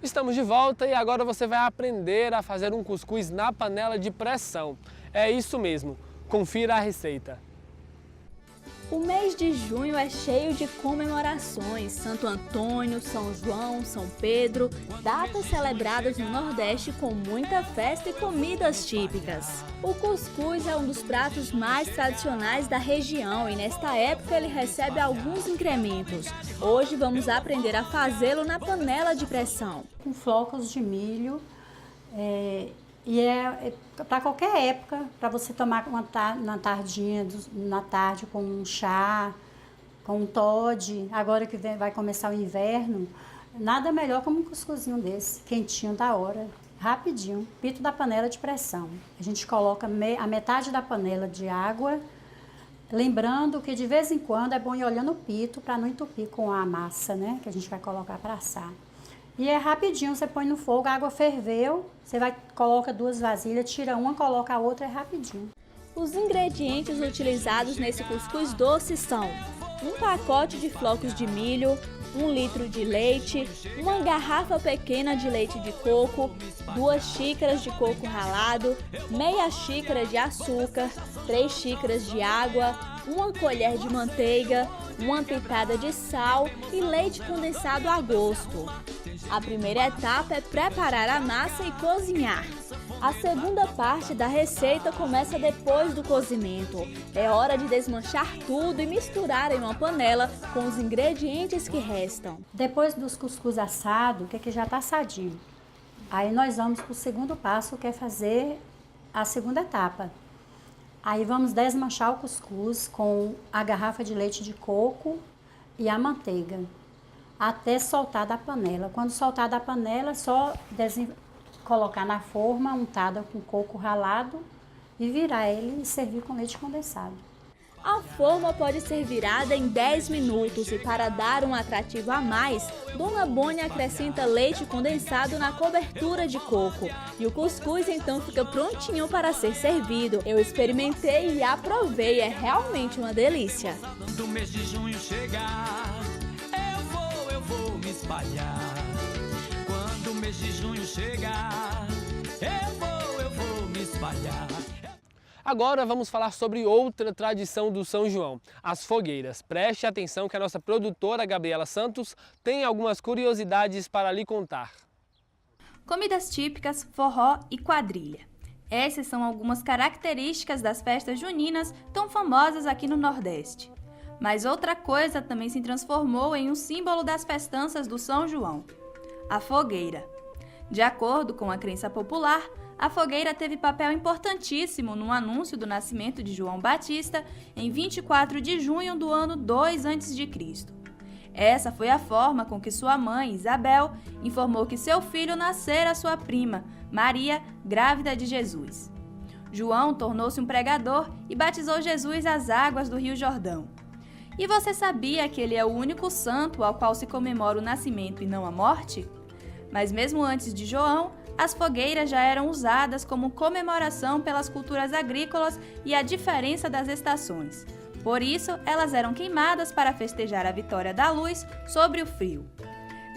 Estamos de volta e agora você vai aprender a fazer um cuscuz na panela de pressão. É isso mesmo, confira a receita. O mês de junho é cheio de comemorações, Santo Antônio, São João, São Pedro, datas celebradas no Nordeste com muita festa e comidas típicas. O cuscuz é um dos pratos mais tradicionais da região e nesta época ele recebe alguns incrementos. Hoje vamos aprender a fazê-lo na panela de pressão. Com flocos de milho, e é para qualquer época, para você tomar na tarde com um chá, com um Toddy. Agora que vai começar o inverno, nada melhor como um cuscuzinho desse, quentinho da hora, rapidinho. Pito da panela de pressão. A gente coloca a metade da panela de água, lembrando que de vez em quando é bom ir olhando o pito para não entupir com a massa, né, que a gente vai colocar para assar. E é rapidinho, você põe no fogo, a água ferveu, você coloca 2 vasilhas, tira uma, coloca a outra, é rapidinho. Os ingredientes utilizados nesse cuscuz doce são 1 pacote de flocos de milho, 1 litro de leite, uma garrafa pequena de leite de coco, 2 xícaras de coco ralado, meia xícara de açúcar, 3 xícaras de água, 1 colher de manteiga, 1 pitada de sal e leite condensado a gosto. A primeira etapa é preparar a massa e cozinhar. A segunda parte da receita começa depois do cozimento. É hora de desmanchar tudo e misturar em uma panela com os ingredientes que restam. Depois dos cuscuz assados, que já está assadinho, aí nós vamos para o segundo passo, que é fazer a segunda etapa. Aí vamos desmanchar o cuscuz com a garrafa de leite de coco e a manteiga, até soltar da panela. Quando soltar da panela, é só colocar na forma untada com coco ralado e virar ele e servir com leite condensado. A forma pode ser virada em 10 minutos e para dar um atrativo a mais, Dona Boni acrescenta leite condensado na cobertura de coco. E o cuscuz então fica prontinho para ser servido. Eu experimentei e aprovei, é realmente uma delícia. Quando o mês de junho chegar, eu vou me espalhar. Quando o mês de junho chegar, eu vou me espalhar. Agora vamos falar sobre outra tradição do São João, as fogueiras. Preste atenção que a nossa produtora Gabriela Santos tem algumas curiosidades para lhe contar. Comidas típicas, forró e quadrilha. Essas são algumas características das festas juninas tão famosas aqui no Nordeste. Mas outra coisa também se transformou em um símbolo das festanças do São João: a fogueira. De acordo com a crença popular, a fogueira teve papel importantíssimo no anúncio do nascimento de João Batista em 24 de junho do ano 2 a.C. Essa foi a forma com que sua mãe, Isabel, informou que seu filho nascera a sua prima, Maria, grávida de Jesus. João tornou-se um pregador e batizou Jesus às águas do Rio Jordão. E você sabia que ele é o único santo ao qual se comemora o nascimento e não a morte? Mas mesmo antes de João, as fogueiras já eram usadas como comemoração pelas culturas agrícolas e a diferença das estações. Por isso, elas eram queimadas para festejar a vitória da luz sobre o frio.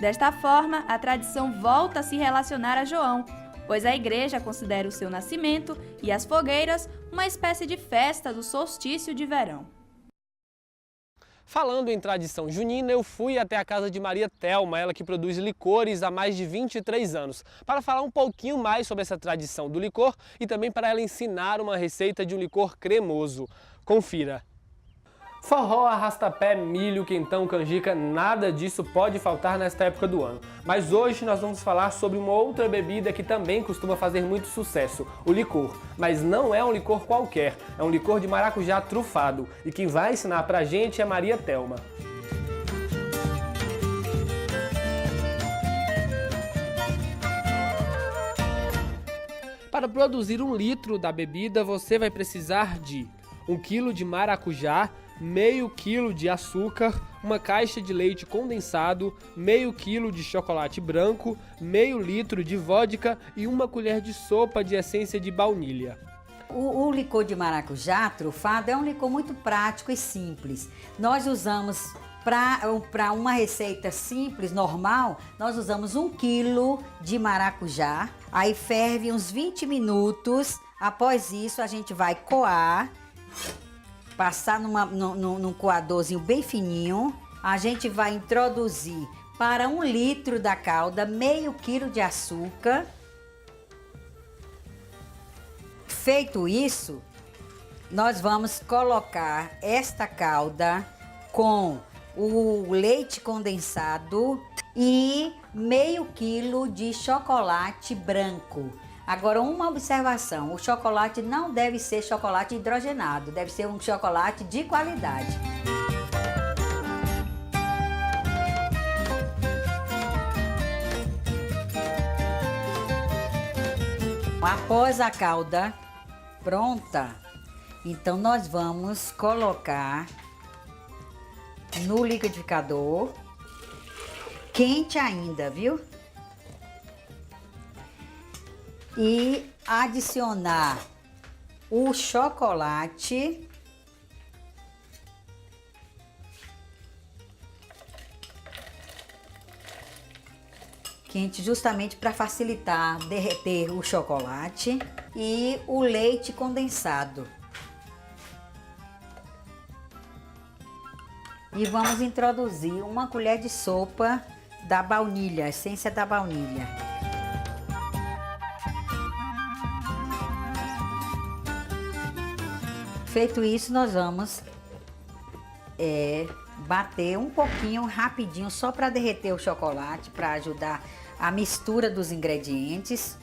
Desta forma, a tradição volta a se relacionar a João, pois a igreja considera o seu nascimento e as fogueiras uma espécie de festa do solstício de verão. Falando em tradição junina, eu fui até a casa de Maria Thelma, ela que produz licores há mais de 23 anos, para falar um pouquinho mais sobre essa tradição do licor e também para ela ensinar uma receita de um licor cremoso. Confira! Forró, arrastapé, milho, quentão, canjica, nada disso pode faltar nesta época do ano. Mas hoje nós vamos falar sobre uma outra bebida que também costuma fazer muito sucesso, o licor. Mas não é um licor qualquer, é um licor de maracujá trufado. E quem vai ensinar pra gente é Maria Thelma. Para produzir 1 litro da bebida, você vai precisar de 1 quilo de maracujá, meio quilo de açúcar, uma caixa de leite condensado, meio quilo de chocolate branco, meio litro de vodka e 1 colher de sopa de essência de baunilha. O licor de maracujá trufado é um licor muito prático e simples. Nós usamos Para uma receita simples, normal, nós usamos 1 quilo de maracujá. Aí ferve uns 20 minutos. Após isso, a gente vai coar, passar num coadorzinho bem fininho. A gente vai introduzir para 1 litro da calda, meio quilo de açúcar. Feito isso, nós vamos colocar esta calda com o leite condensado e meio quilo de chocolate branco. Agora, uma observação, o chocolate não deve ser chocolate hidrogenado, deve ser um chocolate de qualidade. Após a calda pronta, então nós vamos colocar no liquidificador, quente ainda, viu? E adicionar o chocolate quente, justamente para facilitar derreter o chocolate, e o leite condensado. E vamos introduzir 1 colher de sopa da baunilha, essência da baunilha. Feito isso, nós vamos bater um pouquinho, rapidinho, só para derreter o chocolate, para ajudar a mistura dos ingredientes.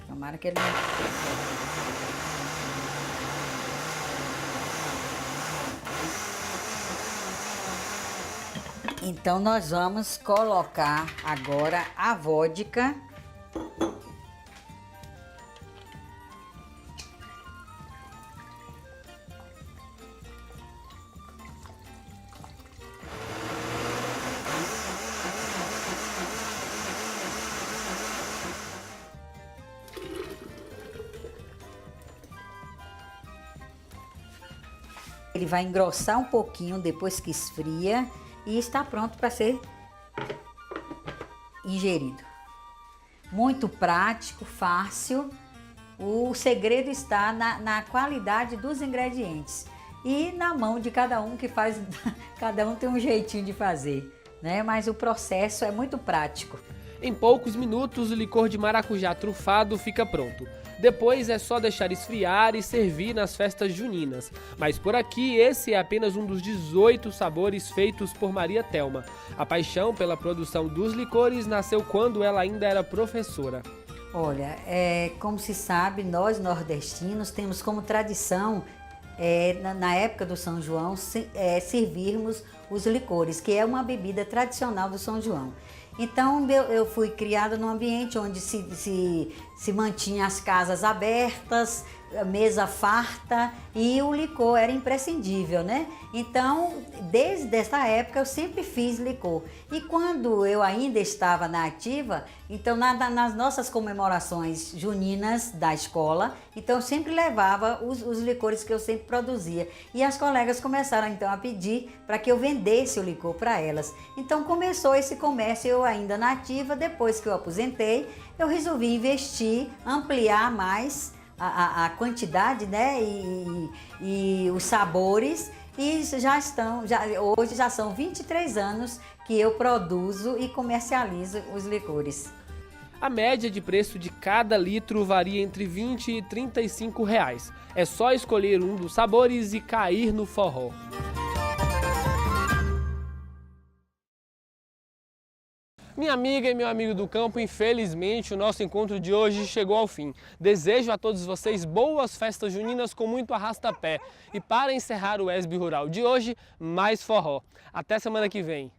Tomara que ele não... Então, nós vamos colocar agora a vodka. Ele vai engrossar um pouquinho depois que esfria e está pronto para ser ingerido. Muito prático, fácil. O segredo está na qualidade dos ingredientes e na mão de cada um que faz. Cada um tem um jeitinho de fazer, né? Mas o processo é muito prático. Em poucos minutos, o licor de maracujá trufado fica pronto. Depois é só deixar esfriar e servir nas festas juninas. Mas por aqui, esse é apenas um dos 18 sabores feitos por Maria Thelma. A paixão pela produção dos licores nasceu quando ela ainda era professora. Olha, como se sabe, nós nordestinos temos como tradição, na época do São João, servirmos os licores, que é uma bebida tradicional do São João. Então, eu fui criada num ambiente onde se mantinha as casas abertas, a mesa farta, e o licor era imprescindível, né? Então, desde essa época eu sempre fiz licor. E quando eu ainda estava na ativa, então nas nossas comemorações juninas da escola, então eu sempre levava os licores que eu sempre produzia. E as colegas começaram então a pedir para que eu vendesse o licor para elas. Então começou esse comércio, eu ainda na ativa. Depois que eu aposentei, eu resolvi investir, ampliar mais a quantidade, né, e os sabores, e hoje já são 23 anos que eu produzo e comercializo os licores. A média de preço de cada litro varia entre R$20 e R$35. É só escolher um dos sabores e cair no forró. Minha amiga e meu amigo do campo, infelizmente o nosso encontro de hoje chegou ao fim. Desejo a todos vocês boas festas juninas com muito arrasta-pé. E para encerrar o ESB Rural de hoje, mais forró. Até semana que vem.